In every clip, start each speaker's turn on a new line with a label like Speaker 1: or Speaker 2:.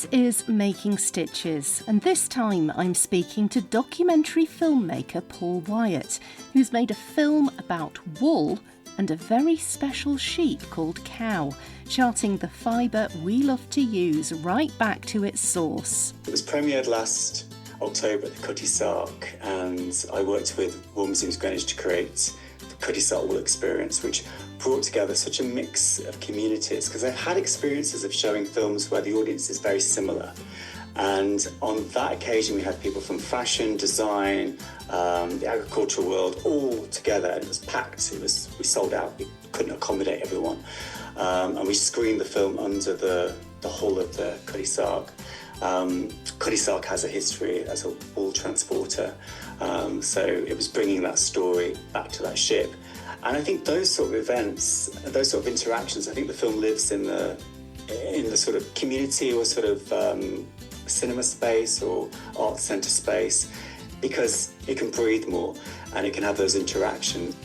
Speaker 1: This is Making Stitches, and this time I'm speaking to documentary filmmaker Paul Wyatt, who's made a film about wool and a very special sheep called cow, charting the fibre we love to use right back to its source.
Speaker 2: It was premiered last October at the Cutty Sark, and I worked with Wool Museums Greenwich to create the Cutty Sark Wool Experience, which brought together such a mix of communities, because I've had experiences of showing films where the audience is very similar. And on that occasion, we had people from fashion, design, the agricultural world, all together, and it was packed. We sold out. We couldn't accommodate everyone. And we screened the film under the hull of the Cutty Sark. Cutty Sark has a history as a wool transporter, so it was bringing that story back to that ship. And I think those sort of events, those sort of interactions, I think the film lives in the sort of community or sort of cinema space or art centre space, because it can breathe more and it can have those interactions.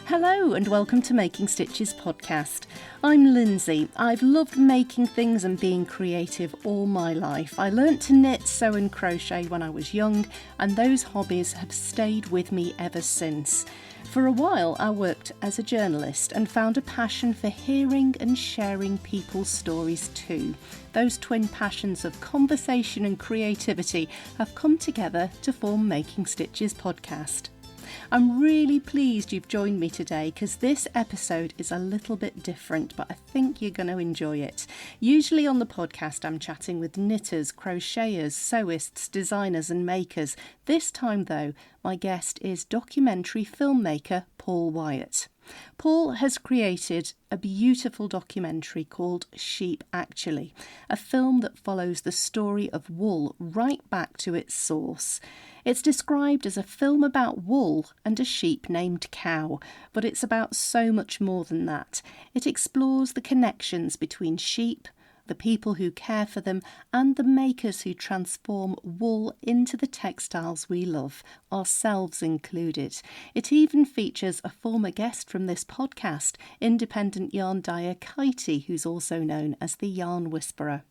Speaker 1: Hello and welcome to Making Stitches podcast. I'm Lindsay. I've loved making things and being creative all my life. I learnt to knit, sew and crochet when I was young, and those hobbies have stayed with me ever since. For a while I worked as a journalist and found a passion for hearing and sharing people's stories too. Those twin passions of conversation and creativity have come together to form Making Stitches podcast. I'm really pleased you've joined me today because this episode is a little bit different, but I think you're going to enjoy it. Usually on the podcast I'm chatting with knitters, crocheters, sewists, designers and makers. This time though, my guest is documentary filmmaker Paul Wyatt. Paul has created a beautiful documentary called Sheep Actually, a film that follows the story of wool right back to its source. It's described as a film about wool and a sheep named Cow, but it's about so much more than that. It explores the connections between sheep, the people who care for them, and the makers who transform wool into the textiles we love, ourselves included. It even features a former guest from this podcast, independent yarn dyer Katie, who's also known as the Yarn Whisperer.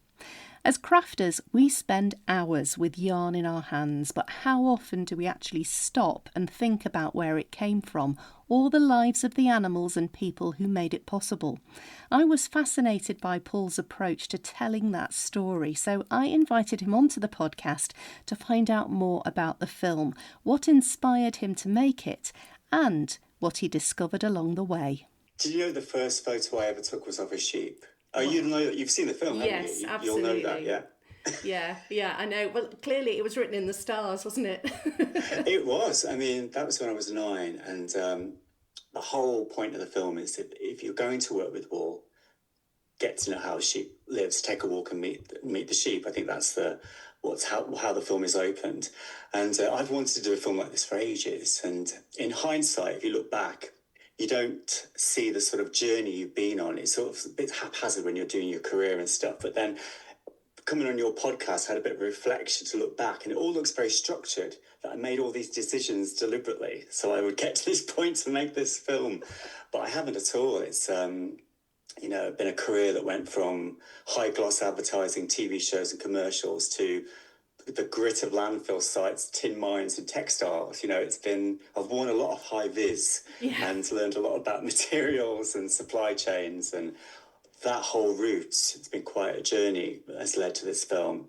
Speaker 1: As crafters, we spend hours with yarn in our hands, but how often do we actually stop and think about where it came from, or the lives of the animals and people who made it possible? I was fascinated by Paul's approach to telling that story, so I invited him onto the podcast to find out more about the film, what inspired him to make it, and what he discovered along the way.
Speaker 2: Did you know the first photo I ever took was of a sheep? Oh, you know that you've seen the film, haven't you?
Speaker 3: Yes, absolutely.
Speaker 2: You'll know that, yeah.
Speaker 3: Yeah, I know. Well, clearly it was written in the stars, wasn't it?
Speaker 2: It was. I mean, that was when I was 9, and the whole point of the film is that if you're going to work with wool, get to know how a sheep lives, take a walk and meet the sheep. I think that's how the film is opened. And I've wanted to do a film like this for ages. And in hindsight, if you look back, you don't see the sort of journey you've been on. It's sort of a bit haphazard when you're doing your career and stuff. But then coming on your podcast, I had a bit of a reflection to look back, and it all looks very structured, that I made all these decisions deliberately so I would get to this point to make this film. But I haven't at all. It's, been a career that went from high gloss advertising, TV shows and commercials to the grit of landfill sites, tin mines and textiles. I've worn a lot of high vis and learned a lot about materials and supply chains, and that whole route, it's been quite a journey that has led to this film,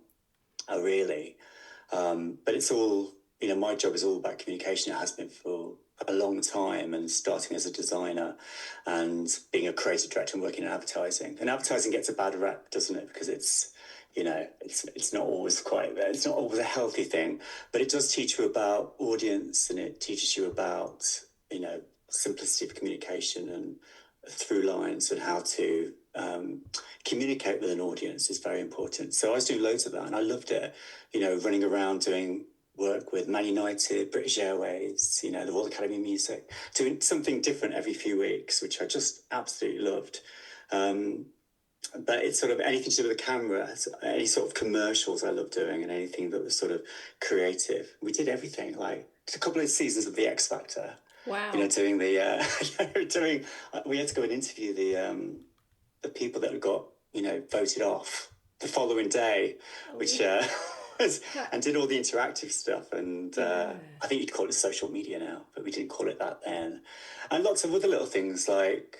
Speaker 2: really. But it's all, my job is all about communication. It has been for a long time, and starting as a designer and being a creative director and working in advertising. And advertising gets a bad rap, doesn't it? Because it's not always it's not always a healthy thing, but it does teach you about audience, and it teaches you about, simplicity of communication and through lines, and how to communicate with an audience is very important. So I was doing loads of that, and I loved it, running around doing work with Man United, British Airways, the Royal Academy of Music, doing something different every few weeks, which I just absolutely loved. but it's sort of anything to do with the camera, any sort of commercials I love doing, and anything that was sort of creative. We did everything, like did a couple of seasons of The X Factor.
Speaker 3: Wow.
Speaker 2: Doing the we had to go and interview the people that had got voted off the following day, which and did all the interactive stuff. And I think you'd call it social media now, but we didn't call it that then. And lots of other little things, like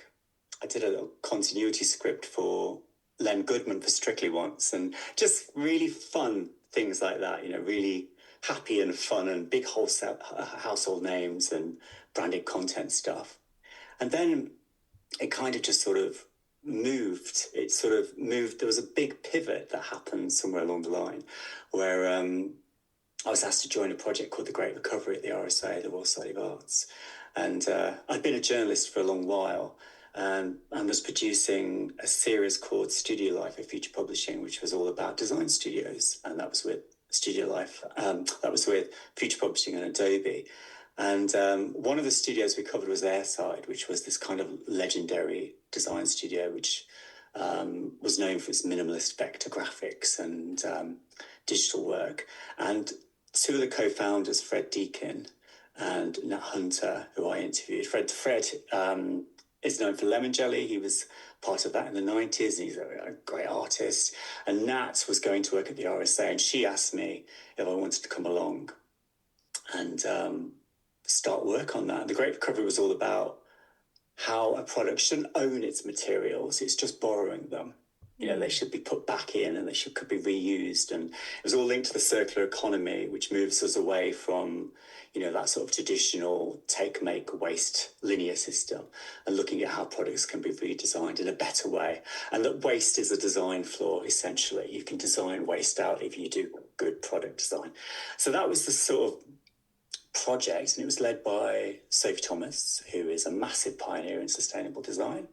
Speaker 2: I did a little continuity script for Len Goodman for Strictly once, and just really fun things like that, really happy and fun and big household names and branded content stuff. And then it kind of just sort of moved. There was a big pivot that happened somewhere along the line where I was asked to join a project called The Great Recovery at the RSA, the Royal Society of Arts. And I'd been a journalist for a long while, and was producing a series called Studio Life at Future Publishing, which was all about design studios. And that was with Studio Life. That was with Future Publishing and Adobe. And one of the studios we covered was Airside, which was this kind of legendary design studio, which was known for its minimalist vector graphics and digital work. And two of the co-founders, Fred Deakin and Nat Hunter, who I interviewed. Fred is known for Lemon Jelly. He was part of that in the 90s, and he's a great artist. And Nat was going to work at the RSA, and she asked me if I wanted to come along and start work on that. The Great Recovery was all about how a product shouldn't own its materials, it's just borrowing them. They should be put back in, and they could be reused. And it was all linked to the circular economy, which moves us away from, that sort of traditional take, make, waste linear system, and looking at how products can be redesigned in a better way. And that waste is a design flaw, essentially. You can design waste out if you do good product design. So that was the sort of project, and it was led by Sophie Thomas, who is a massive pioneer in sustainable design,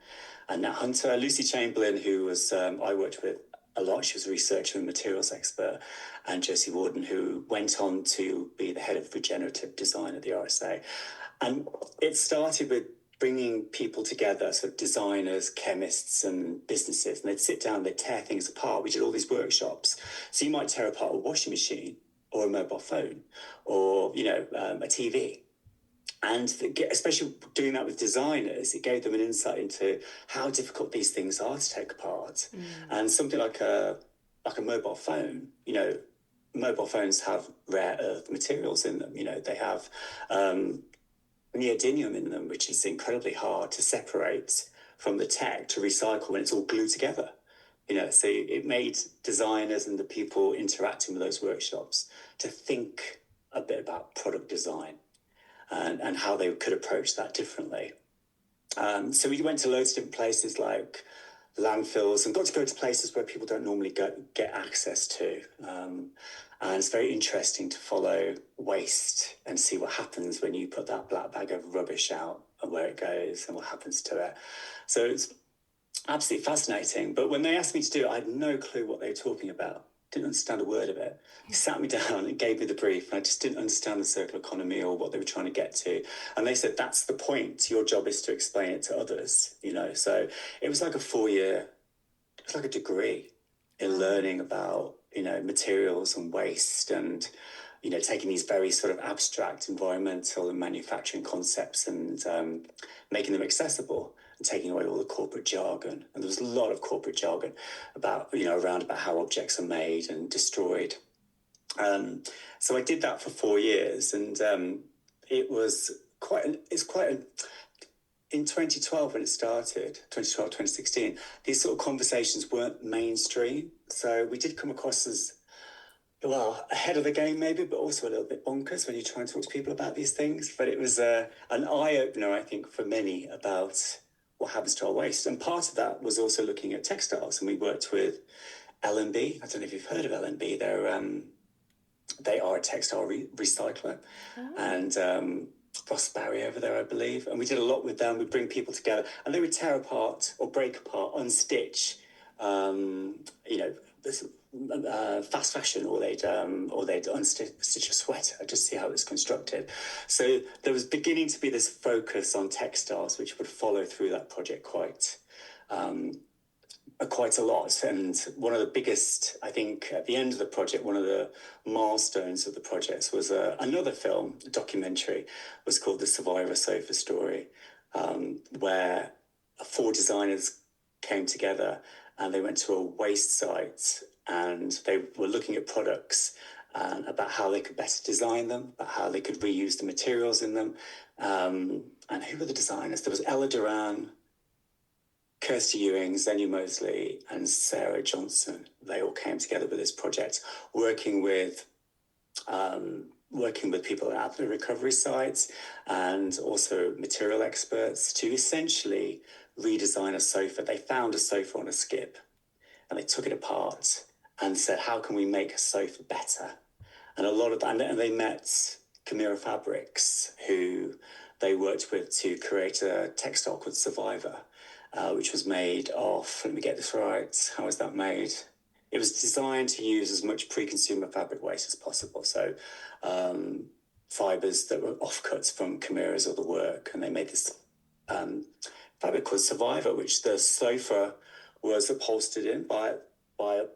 Speaker 2: and Nat Hunter, Lucy Chamberlain, who was I worked with a lot. She was a researcher and materials expert, and Josie Warden, who went on to be the head of regenerative design at the RSA. And it started with bringing people together, so designers, chemists and businesses, and they'd sit down, they'd tear things apart. We did all these workshops. So you might tear apart a washing machine or a mobile phone or, a TV. And especially doing that with designers, it gave them an insight into how difficult these things are to take apart. And something like a mobile phone, mobile phones have rare earth materials in them. They have neodymium in them, which is incredibly hard to separate from the tech to recycle when it's all glued together. So it made designers and the people interacting with those workshops to think a bit about product design and how they could approach that differently. So we went to loads of different places like landfills and got to go to places where people don't normally get access to. And it's very interesting to follow waste and see what happens when you put that black bag of rubbish out and where it goes and what happens to it. So it's absolutely fascinating. But when they asked me to do it, I had no clue what they were talking about. Didn't understand a word of it. He sat me down and gave me the brief, and I just didn't understand the circular economy or what they were trying to get to. And they said, that's the point. Your job is to explain it to others, So it was like a 4-year, it was like a degree in learning about, materials and waste and, taking these very sort of abstract environmental and manufacturing concepts and making them accessible. And taking away all the corporate jargon. And there was a lot of corporate jargon about, around about how objects are made and destroyed. So I did that for 4 years, and it was in 2012 when it started, 2012, 2016, these sort of conversations weren't mainstream. So we did come across as, ahead of the game maybe, but also a little bit bonkers when you try and talk to people about these things. But it was an eye-opener, I think, for many about what happens to our waste. And part of that was also looking at textiles. And we worked with LNB. I don't know if you've heard of LNB. They are a textile recycler. And Ross Barry over there, I believe. And we did a lot with them. We'd bring people together. And they would tear apart or break apart, unstitch, fast fashion, or they'd unstitch a sweater just to see how it was constructed. So there was beginning to be this focus on textiles, which would follow through that project quite quite a lot. And one of the biggest, I think, at the end of the project, one of the milestones of the project was another film, a documentary, was called The Survivor Sofa Story, where 4 designers came together and they went to a waste site and they were looking at products and about how they could better design them, about how they could reuse the materials in them. And who were the designers? There was Ella Duran, Kirsty Ewing, Zenu Mosley, and Sarah Johnson. They all came together with this project, working with people at the recovery sites and also material experts to essentially redesign a sofa. They found a sofa on a skip and they took it apart and said, how can we make a sofa better? And a lot of that, and they met Chimera Fabrics, who they worked with to create a textile called Survivor, which was made of, let me get this right, how was that made? It was designed to use as much pre-consumer fabric waste as possible. So fibres that were offcuts from Chimera's other work. And they made this fabric called Survivor, which the sofa was upholstered in by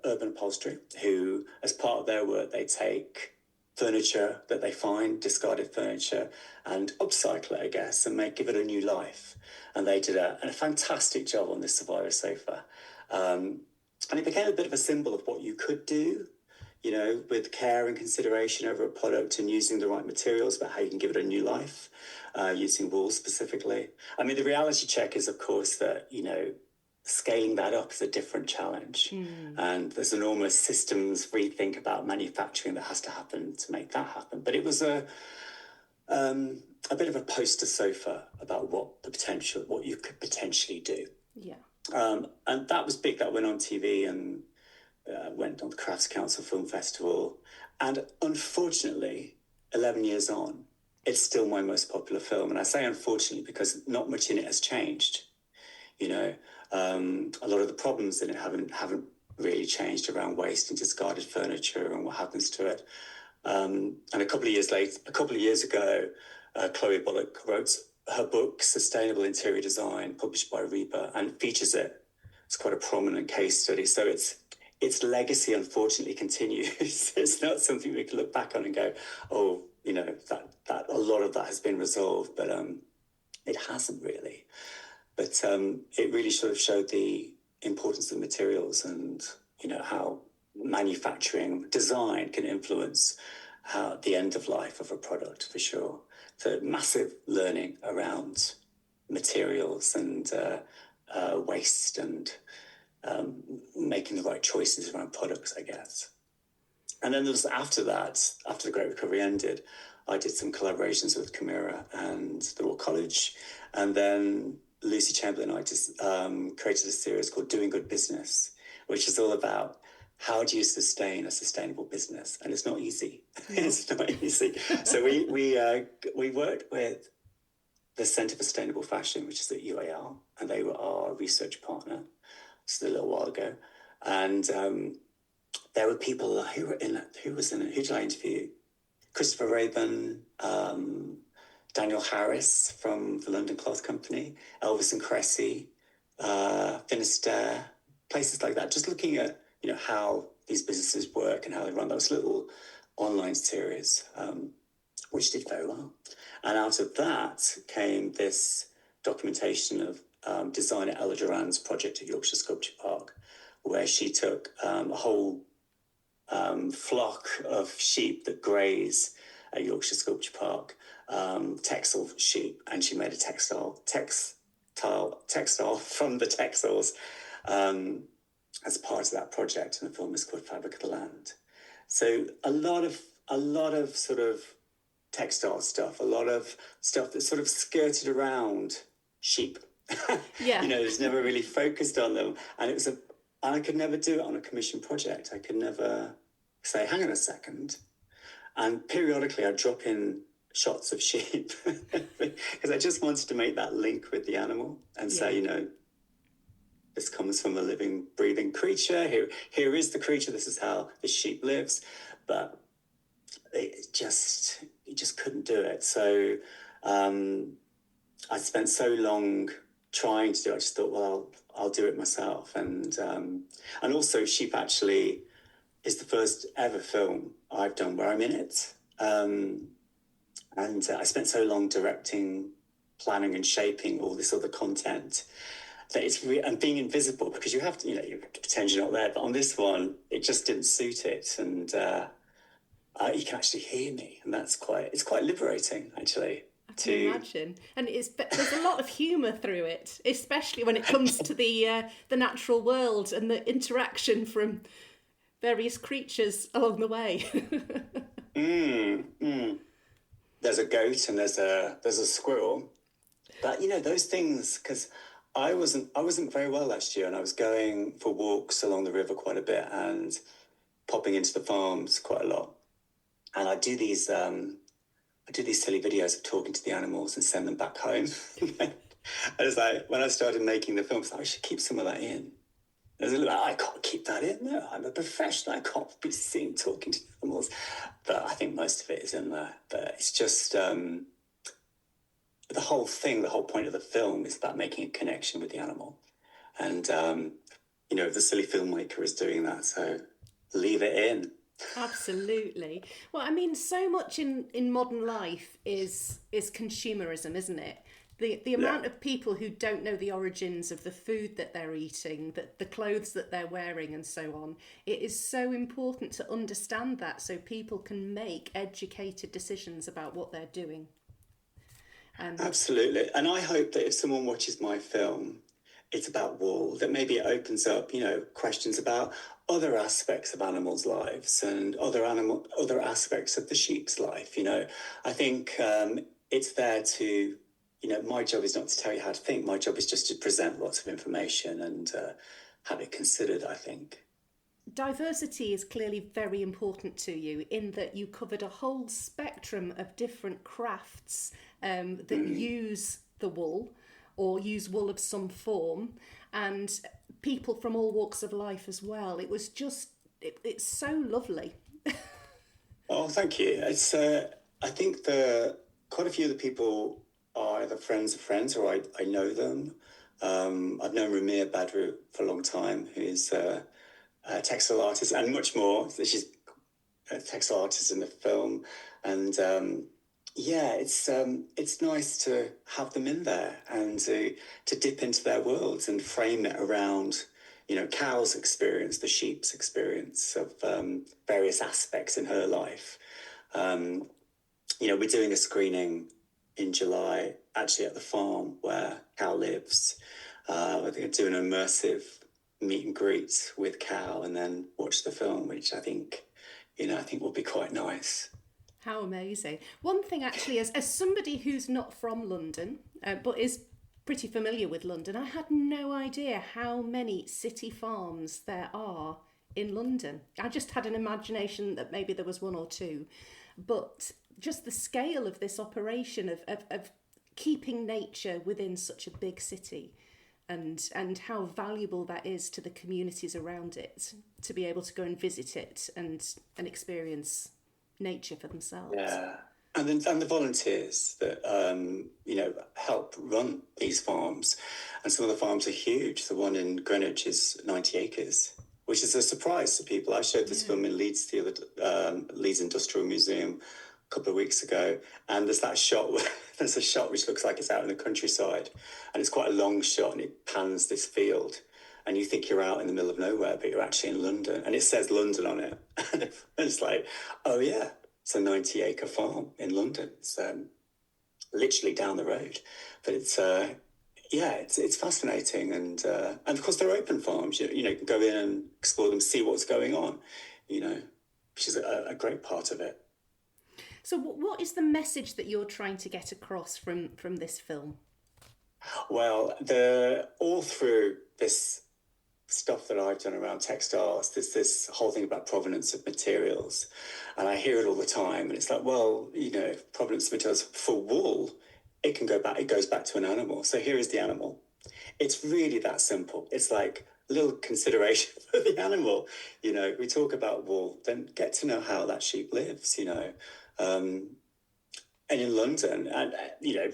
Speaker 2: Urban Upholstery, who, as part of their work, they take furniture that they find, discarded furniture, and upcycle it, I guess, and give it a new life. And they did a fantastic job on this Survivor sofa. And it became a bit of a symbol of what you could do, you know, with care and consideration over a product and using the right materials, but how you can give it a new life, using wool specifically. I mean, the reality check is, of course, that, you know, scaling that up is a different challenge. And there's enormous systems rethink about manufacturing that has to happen to make that happen. But it was a bit of a poster sofa about what you could potentially do.
Speaker 3: Yeah.
Speaker 2: And that was big. That went on TV and went on the Crafts Council Film Festival. And unfortunately, 11 years on, it's still my most popular film. And I say unfortunately because not much in it has changed. You know, a lot of the problems in it haven't really changed around waste and discarded furniture and what happens to it. And a couple of years ago, Chloe Bullock wrote her book, Sustainable Interior Design, published by Reba, and features it. It's quite a prominent case study. So its legacy, unfortunately, continues. It's not something we can look back on and go, oh, you know, that a lot of that has been resolved, but it hasn't really. But it really sort of showed the importance of materials and, you know, how manufacturing design can influence the end of life of a product, for sure. So massive learning around materials and waste and making the right choices around products, I guess. And then there was after the Great Recovery ended, I did some collaborations with Chimera and the Royal College. And then Lucy Chamberlain and I just created a series called Doing Good Business, which is all about how do you sustain a sustainable business? And it's not easy. It's not easy. So we worked with the Centre for Sustainable Fashion, which is at UAL, and they were our research partner. This is a little while ago. And there were people who were in it. Who was in it? Who did I interview? Christopher Rabin, Daniel Harris from the London Cloth Company, Elvis and Cressy, Finisterre, places like that. Just looking at, you know, how these businesses work and how they run. That was a little online series, which did very well. And out of that came this documentation of designer Ella Duran's project at Yorkshire Sculpture Park, where she took a whole flock of sheep that graze at Yorkshire Sculpture Park, textile sheep, and she made a textile from the textiles as part of that project. And the film is called Fabric of the Land. So a lot of sort of textile stuff, a lot of stuff that sort of skirted around sheep.
Speaker 3: Yeah.
Speaker 2: You know, it's never really focused on them, and I could never do it on a commission project. I could never say, hang on a second. And periodically I'd drop in shots of sheep because I just wanted to make that link with the animal and say, you know, this comes from a living, breathing creature. Here is the creature. This is how the sheep lives. But you just couldn't do it. So I spent so long trying to do. I just thought, well, I'll do it myself. And also, Sheep actually is the first ever film I've done where I'm in it. And I spent so long directing, planning, and shaping all this other content that it's and being invisible, because you have to, you know, you have to pretend you're not there. But on this one, it just didn't suit it, and you can actually hear me, and it's quite liberating, actually.
Speaker 3: I can imagine, and there's a lot of humour through it, especially when it comes to the natural world and the interaction from various creatures along the way.
Speaker 2: There's a goat and there's a squirrel, but you know those things, because I wasn't very well last year, and I was going for walks along the river quite a bit and popping into the farms quite a lot, and I do these silly videos of talking to the animals and send them back home. And it's like, when I started making the film, I was like, I should keep some of that in. I can't keep that in. No, I'm a professional. I can't be seen talking to animals. But I think most of it is in there. But it's just the whole point of the film is about making a connection with the animal. And, you know, the silly filmmaker is doing that. So leave it in.
Speaker 3: Absolutely. Well, I mean, so much in modern life is consumerism, isn't it? The amount of people who don't know the origins of the food that they're eating, the clothes that they're wearing, and so on. It is so important to understand that, so people can make educated decisions about what they're doing.
Speaker 2: Absolutely. And I hope that if someone watches my film, it's about wool, that maybe it opens up, you know, questions about other aspects of animals' lives and other aspects of the sheep's life. You know, I think it's there to, you know, my job is not to tell you how to think. My job is just to present lots of information and have it considered, I think.
Speaker 3: Diversity is clearly very important to you, in that you covered a whole spectrum of different crafts that use the wool or use wool of some form, and people from all walks of life as well. It was just, it's so lovely.
Speaker 2: Oh, thank you. It's I think quite a few of the people are either friends of friends, or I know them. I've known Ramir Badru for a long time, who's a textile artist, and much more. She's a textile artist in the film, and it's nice to have them in there and to dip into their worlds and frame it around, you know, Cal's experience, the sheep's experience of various aspects in her life. You know, we're doing a screening in July, actually at the farm where Cal lives. I think I'd do an immersive meet and greet with Cal and then watch the film, which I think will be quite nice.
Speaker 3: How amazing. One thing actually, as somebody who's not from London, but is pretty familiar with London, I had no idea how many city farms there are in London. I just had an imagination that maybe there was one or two, but just the scale of this operation of keeping nature within such a big city, and how valuable that is to the communities around it, to be able to go and visit it and experience nature for themselves.
Speaker 2: Yeah, and the volunteers that help run these farms, and some of the farms are huge. The one in Greenwich is 90 acres, which is a surprise to people. I showed this film in Leeds, Leeds Industrial Museum, a couple of weeks ago, and there's that shot. There's a shot which looks like it's out in the countryside, and it's quite a long shot, and it pans this field. And you think you're out in the middle of nowhere, but you're actually in London. And it says London on it. And it's like, oh yeah, it's a 90-acre farm in London. It's literally down the road. But it's fascinating. And of course, they're open farms. You know, you can go in and explore them, see what's going on, you know, which is a great part of it.
Speaker 3: So what is the message that you're trying to get across from this film?
Speaker 2: Well, all through this stuff that I've done around textiles, there's this whole thing about provenance of materials, and I hear it all the time, and it's like, well, you know, provenance of materials for wool, it goes back to an animal. So here is the animal. It's really that simple. It's like a little consideration for the animal. You know, we talk about wool, then get to know how that sheep lives, you know. And in London, and you know,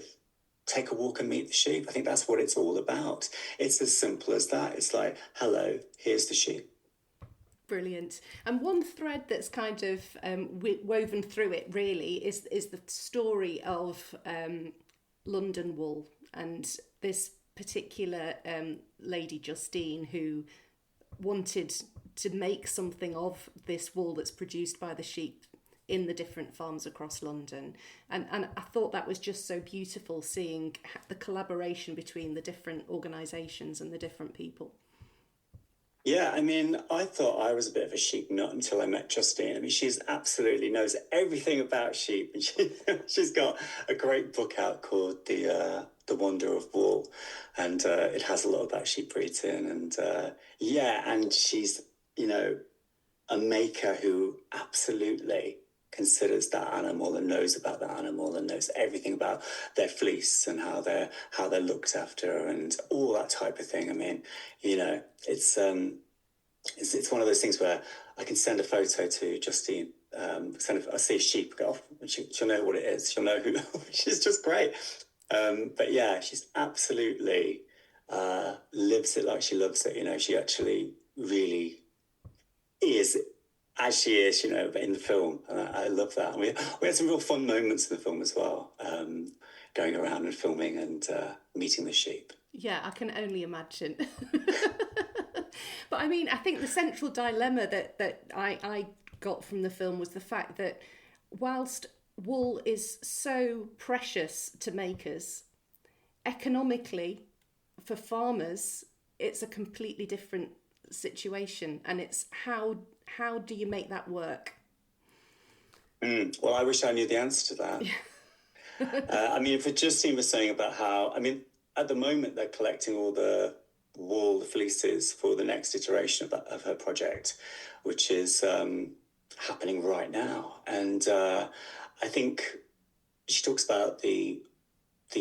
Speaker 2: take a walk and meet the sheep. I think that's what it's all about. It's as simple as that. It's like, hello, here's the sheep.
Speaker 3: Brilliant. And one thread that's kind of woven through it really is the story of London wool, and this particular lady Justine who wanted to make something of this wool that's produced by the sheep in the different farms across London. And I thought that was just so beautiful, seeing the collaboration between the different organisations and the different people.
Speaker 2: Yeah, I mean, I thought I was a bit of a sheep nut until I met Justine. I mean, she's absolutely knows everything about sheep, and she's got a great book out called The Wonder of Wool, and it has a lot about sheep breeding, and and she's, you know, a maker who absolutely considers that animal and knows about that animal and knows everything about their fleece and how they're looked after and all that type of thing. I mean, you know, it's one of those things where I can send a photo to Justine, I see a sheep, go off, and she'll know what it is. She'll know who. She's just great. But yeah, she's absolutely lives it like she loves it. You know, she actually really is as she is, you know, in the film. I love that. And we had some real fun moments in the film as well, going around and filming and meeting the sheep.
Speaker 3: Yeah, I can only imagine. But I mean, I think the central dilemma that I got from the film was the fact that whilst wool is so precious to makers, economically, for farmers, it's a completely different situation, and it's how do you make that work?
Speaker 2: Well, I wish I knew the answer to that. I mean, for Justine was saying about how, I mean, at the moment they're collecting all the wool, the fleeces for the next iteration of her project, which is happening right now. And I think she talks about the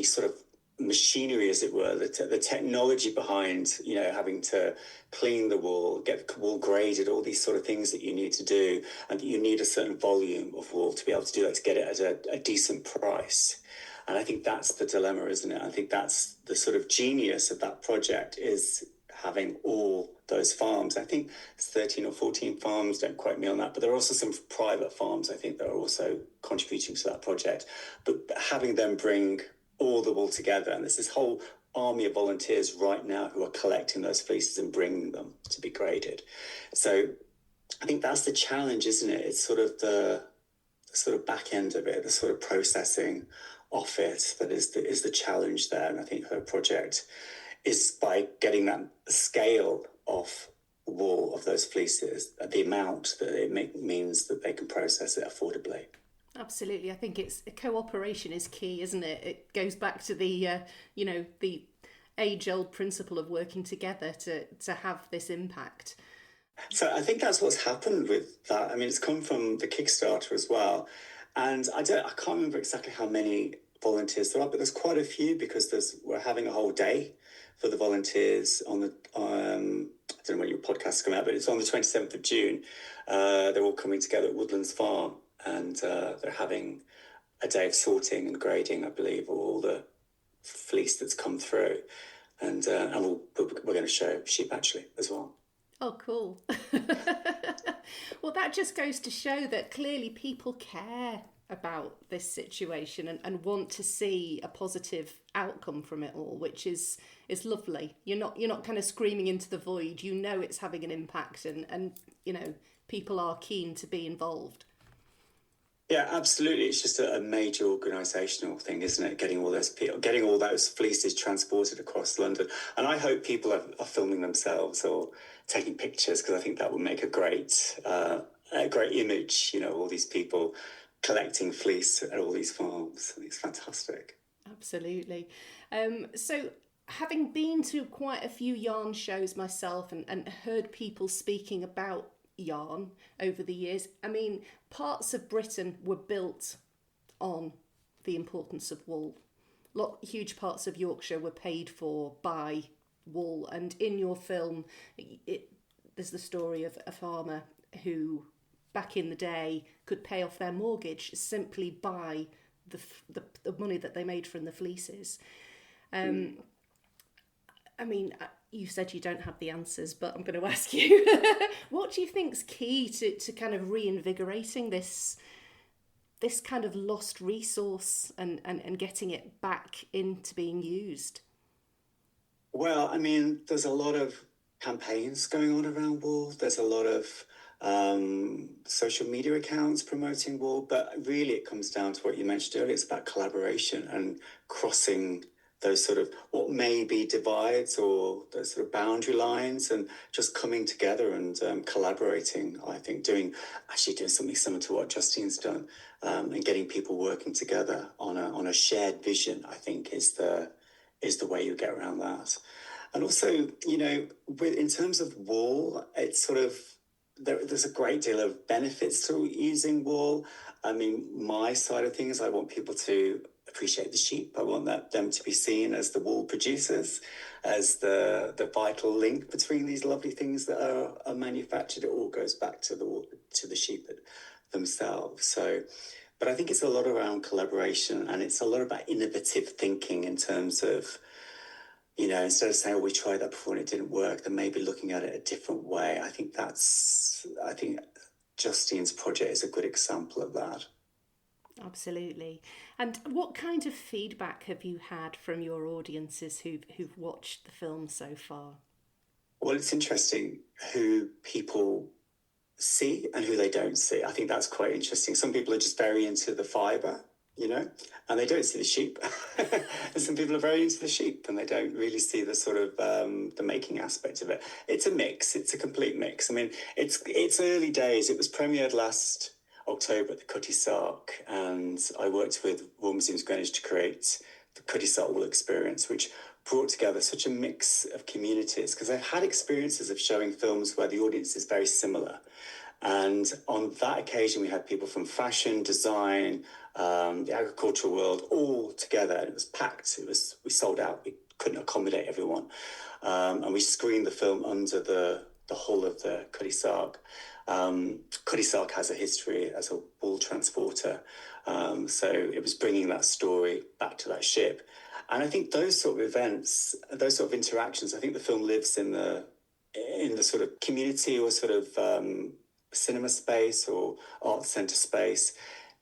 Speaker 2: sort of machinery, as it were, the technology behind, you know, having to clean the wool, get the wool graded, all these sort of things that you need to do, and that you need a certain volume of wool to be able to do that, to get it at a decent price. And I think that's the dilemma, isn't it? I think that's the sort of genius of that project, is having all those farms. I think it's 13 or 14 farms, don't quote me on that, but there are also some private farms, I think, that are also contributing to that project. But having them bring all the wool together, and there's this whole army of volunteers right now who are collecting those fleeces and bringing them to be graded. So I think that's the challenge, isn't it? It's sort of the sort of back end of it, the sort of processing of it, that is the challenge there. And I think her project is, by getting that scale of wool, of those fleeces, the amount that it means that they can process it affordably.
Speaker 3: Absolutely. I think it's cooperation is key, isn't it? It goes back to the the age-old principle of working together to have this impact.
Speaker 2: So I think that's what's happened with that. I mean, it's come from the Kickstarter as well, and I can't remember exactly how many volunteers there are, but there's quite a few, because we're having a whole day for the volunteers on the I don't know when your podcast come out, but it's on the 27th of June. They're all coming together at Woodlands Farm, and they're having a day of sorting and grading, I believe, all the fleece that's come through, and we're going to show sheep actually as well.
Speaker 3: Oh, cool. Well, that just goes to show that clearly people care about this situation and want to see a positive outcome from it all, which is lovely. You're not kind of screaming into the void. You know it's having an impact, and you know people are keen to be involved.
Speaker 2: Yeah, absolutely. It's just a major organisational thing, isn't it? Getting all those fleeces transported across London, and I hope people are filming themselves or taking pictures, because I think that would make a great image. You know, all these people collecting fleece at all these farms. I think it's fantastic.
Speaker 3: Absolutely. So, having been to quite a few yarn shows myself and heard people speaking about yarn over the years, I mean, parts of Britain were built on the importance of wool. Huge parts of Yorkshire were paid for by wool, and in your film there's the story of a farmer who back in the day could pay off their mortgage simply by the money that they made from the fleeces. I mean, you said you don't have the answers, but I'm going to ask you, what do you think's key to kind of reinvigorating this kind of lost resource and getting it back into being used?
Speaker 2: Well, I mean, there's a lot of campaigns going on around wool. There's a lot of social media accounts promoting wool, but really it comes down to what you mentioned earlier. It's about collaboration and crossing those sort of what may be divides or those sort of boundary lines, and just coming together and collaborating. I think doing something similar to what Justine's done, and getting people working together on a shared vision, I think is the way you get around that. And also, you know, in terms of wool, it's sort of there's a great deal of benefits to using wool. I mean, my side of things, I want people to appreciate the sheep. I want them to be seen as the wool producers, as the vital link between these lovely things that are manufactured. It all goes back to the sheep themselves. So, but I think it's a lot around collaboration, and it's a lot about innovative thinking in terms of, you know, instead of saying, oh, we tried that before and it didn't work, then maybe looking at it a different way. I think Justine's project is a good example of that.
Speaker 3: Absolutely. And what kind of feedback have you had from your audiences who've watched the film so far?
Speaker 2: Well, it's interesting who people see and who they don't see. I think that's quite interesting. Some people are just very into the fibre, you know, and they don't see the sheep. And some people are very into the sheep and they don't really see the sort of the making aspect of it. It's a mix. It's a complete mix. I mean, it's early days. It was premiered last October at the Cutty Sark, and I worked with Wool Museums Greenwich to create the Cutty Sark Wool Experience, which brought together such a mix of communities, because I've had experiences of showing films where the audience is very similar. And on that occasion, we had people from fashion, design, the agricultural world, all together, and it was packed. We sold out. We couldn't accommodate everyone. And we screened the film under the hull of the Cutty Sark. Cutty Sark has a history as a wool transporter, so it was bringing that story back to that ship. And I think those sort of events, those sort of interactions, I think the film lives in the sort of community or sort of cinema space or art centre space,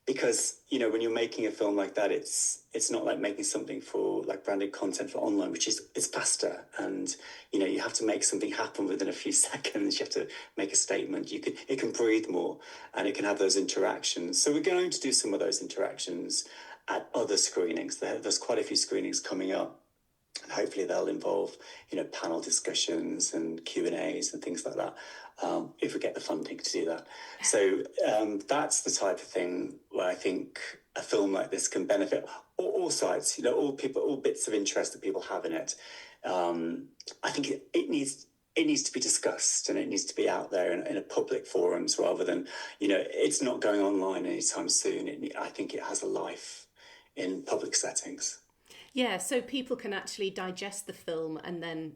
Speaker 2: because, you know, when you're making a film like that, it's not like making something for like branded content for online, which is it's faster, and, you know, you have to make something happen within a few seconds. You have to make a statement. It can breathe more, and it can have those interactions. So we're going to do some of those interactions at other screenings. There's quite a few screenings coming up, and hopefully they'll involve, you know, panel discussions and Q&As and things like that, if we get the funding to do that. So that's the type of thing where I think a film like this can benefit all sides, you know, all bits of interest that people have in it. I think it needs to be discussed, and it needs to be out there in a public forums, rather than, you know, it's not going online anytime soon. I think it has a life in public settings.
Speaker 3: Yeah, so people can actually digest the film and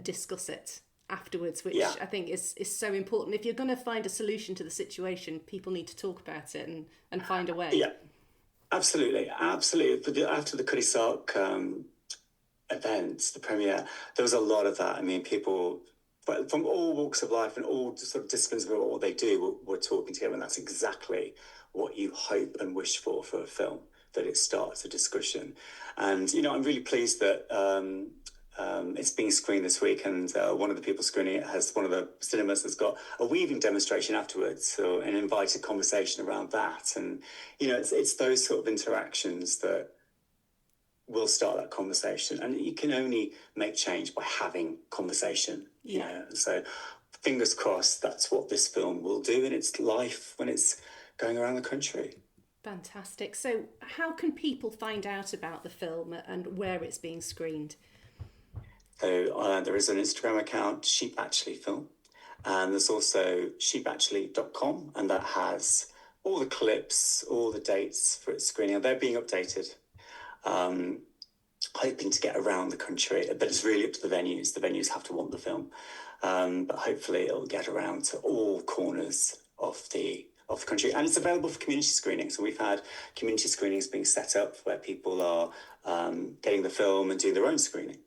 Speaker 3: discuss it afterwards, which I think is so important. If you're going to find a solution to the situation, people need to talk about it and find a way.
Speaker 2: Yeah, absolutely. But after the Cutty Sark event, the premiere, there was a lot of that. I mean, people from all walks of life and all sort of disciplines of what they do were talking together, and that's exactly what you hope and wish for a film, that it starts a discussion. And, you know, I'm really pleased that it's being screened this week, and one of the people screening it one of the cinemas has got a weaving demonstration afterwards, so an invited conversation around that. And, you know, it's those sort of interactions that will start that conversation, and you can only make change by having conversation. You know, so fingers crossed that's what this film will do in its life when it's going around the country.
Speaker 3: Fantastic. So how can people find out about the film and where it's being screened?
Speaker 2: So there is an Instagram account, Sheep Actually Film, and there's also sheepactually.com, and that has all the clips, all the dates for its screening, and they're being updated. Hoping to get around the country, but it's really up to the venues. The venues have to want the film, but hopefully it'll get around to all corners of the of the country, and it's available for community screening. So we've had community screenings being set up where people are getting the film and doing their own screening,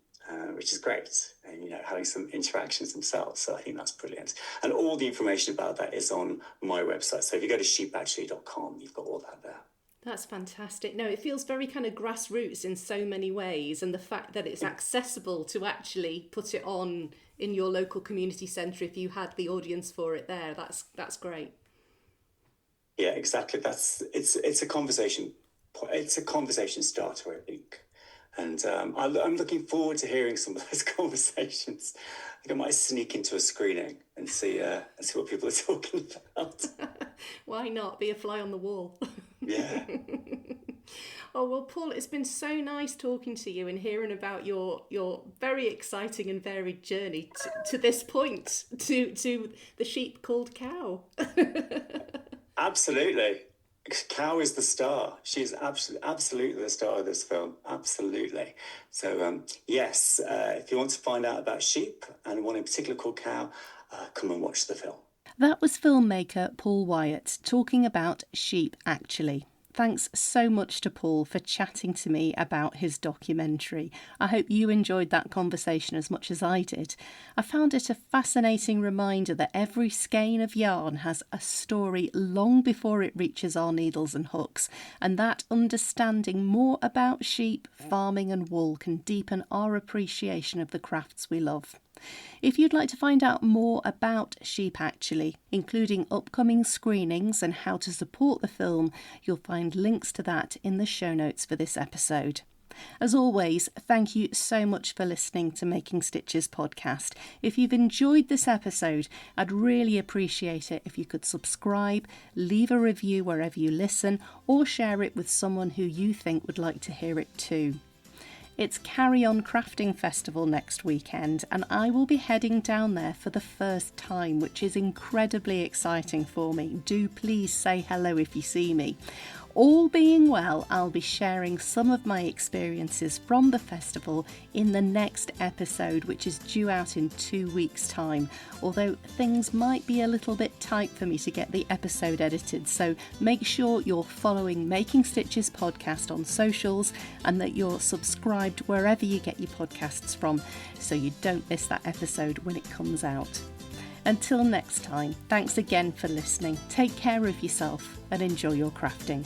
Speaker 2: which is great, and having some interactions themselves. So I think that's brilliant. And all the information about that is on my website. So if you go to sheepactually.com, you've got all that there.
Speaker 3: That's fantastic. No, it feels very kind of grassroots in so many ways, and the fact that it's accessible to actually put it on in your local community centre if you had the audience for it there, that's great.
Speaker 2: Yeah, exactly. It's a conversation. It's a conversation starter, I think. And I'm looking forward to hearing some of those conversations. I think I might sneak into a screening and see what people are talking about.
Speaker 3: Why not? Be a fly on the wall.
Speaker 2: Yeah.
Speaker 3: Oh, well, Paul, it's been so nice talking to you and hearing about your very exciting and varied journey to this point, to the sheep called Cow.
Speaker 2: Absolutely. Cow is the star. She is absolutely the star of this film. Absolutely. So, yes, if you want to find out about sheep and one in particular called Cow, come and watch the film.
Speaker 1: That was filmmaker Paul Wyatt talking about Sheep Actually. Thanks so much to Paul for chatting to me about his documentary. I hope you enjoyed that conversation as much as I did. I found it a fascinating reminder that every skein of yarn has a story long before it reaches our needles and hooks, and that understanding more about sheep, farming and wool can deepen our appreciation of the crafts we love. If you'd like to find out more about Sheep Actually, including upcoming screenings and how to support the film, you'll find links to that in the show notes for this episode. As always, thank you so much for listening to Making Stitches podcast. If you've enjoyed this episode, I'd really appreciate it if you could subscribe, leave a review wherever you listen, or share it with someone who you think would like to hear it too. It's Carry On Crafting Festival next weekend, and I will be heading down there for the first time, which is incredibly exciting for me. Do please say hello if you see me. All being well, I'll be sharing some of my experiences from the festival in the next episode, which is due out in 2 weeks' time, although things might be a little bit tight for me to get the episode edited, so make sure you're following Making Stitches podcast on socials and that you're subscribed wherever you get your podcasts from so you don't miss that episode when it comes out. Until next time, thanks again for listening. Take care of yourself and enjoy your crafting.